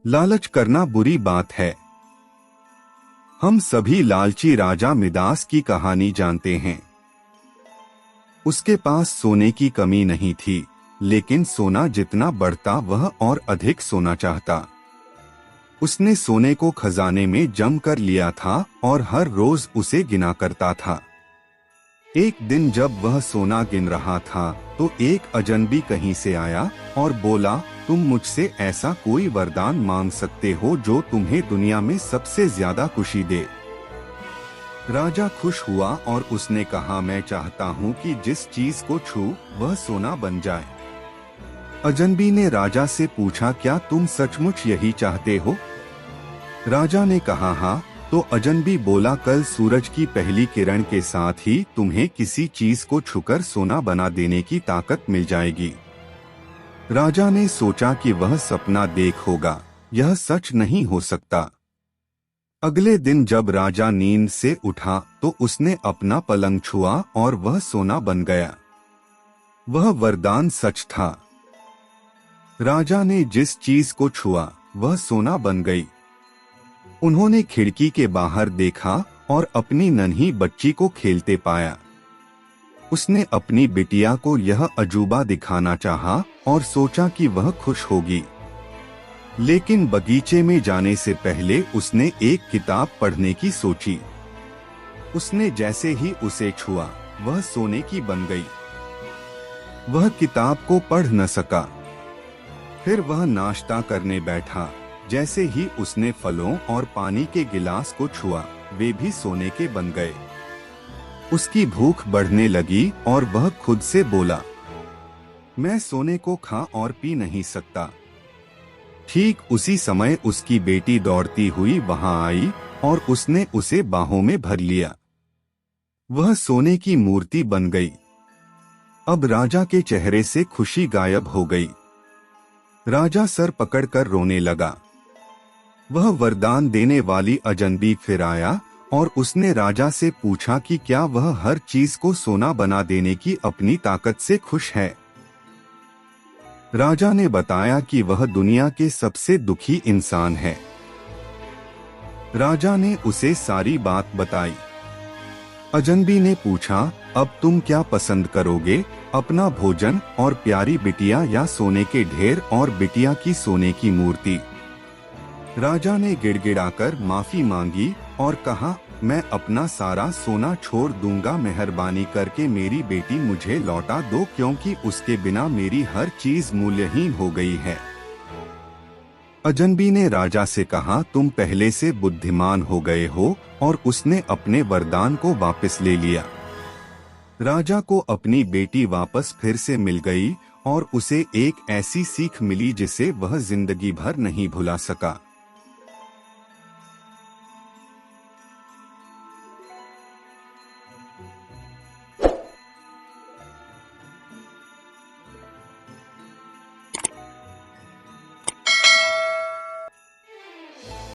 लालच करना बुरी बात है। हम सभी लालची राजा मिदास की कहानी जानते हैं। उसके पास सोने की कमी नहीं थी, लेकिन सोना जितना बढ़ता वह और अधिक सोना चाहता। उसने सोने को खजाने में जम कर लिया था और हर रोज उसे गिना करता था। एक दिन जब वह सोना गिन रहा था तो एक अजनबी कहीं से आया और बोला, तुम मुझसे ऐसा कोई वरदान मांग सकते हो जो तुम्हें दुनिया में सबसे ज्यादा खुशी दे। राजा खुश हुआ और उसने कहा, मैं चाहता हूँ कि जिस चीज को छू वह सोना बन जाए। अजनबी ने राजा से पूछा, क्या तुम सचमुच यही चाहते हो? राजा ने कहा, हाँ। तो अजनबी बोला, कल सूरज की पहली किरण के साथ ही तुम्हें किसी चीज को छूकर सोना बना देने की ताकत मिल जाएगी। राजा ने सोचा कि वह सपना देख होगा, यह सच नहीं हो सकता। अगले दिन जब राजा नींद से उठा तो उसने अपना पलंग छुआ और वह सोना बन गया। वह वरदान सच था। राजा ने जिस चीज को छुआ वह सोना बन गई। उन्होंने खिड़की के बाहर देखा और अपनी नन्ही बच्ची को खेलते पाया। उसने अपनी बिटिया को यह अजूबा दिखाना चाहा और सोचा कि वह खुश होगी। लेकिन बगीचे में जाने से पहले उसने एक किताब पढ़ने की सोची। उसने जैसे ही उसे छुआ वह सोने की बन गई। वह किताब को पढ़ न सका। फिर वह नाश्ता करने बैठा। जैसे ही उसने फलों और पानी के गिलास को छुआ वे भी सोने के बन गए। उसकी भूख बढ़ने लगी और वह खुद से बोला, मैं सोने को खा और पी नहीं सकता। ठीक उसी समय उसकी बेटी दौड़ती हुई वहां आई और उसने उसे बाहों में भर लिया। वह सोने की मूर्ति बन गई। अब राजा के चेहरे से खुशी गायब हो गई। राजा सर पकड़कर रोने लगा। वह वरदान देने वाली अजनबी फिर आया और उसने राजा से पूछा कि क्या वह हर चीज को सोना बना देने की अपनी ताकत से खुश है। राजा ने बताया कि वह दुनिया के सबसे दुखी इंसान है। राजा ने उसे सारी बात बताई। अजनबी ने पूछा, अब तुम क्या पसंद करोगे, अपना भोजन और प्यारी बिटिया या सोने के ढेर और बिटिया की सोने की मूर्ति? राजा ने गिड़गिड़ाकर माफी मांगी और कहा, मैं अपना सारा सोना छोड़ दूंगा, मेहरबानी करके मेरी बेटी मुझे लौटा दो क्योंकि उसके बिना मेरी हर चीज मूल्यहीन हो गई है। अजनबी ने राजा से कहा, तुम पहले से बुद्धिमान हो गए हो, और उसने अपने वरदान को वापस ले लिया। राजा को अपनी बेटी वापस फिर से मिल गई और उसे एक ऐसी सीख मिली जिसे वह जिंदगी भर नहीं भुला सका।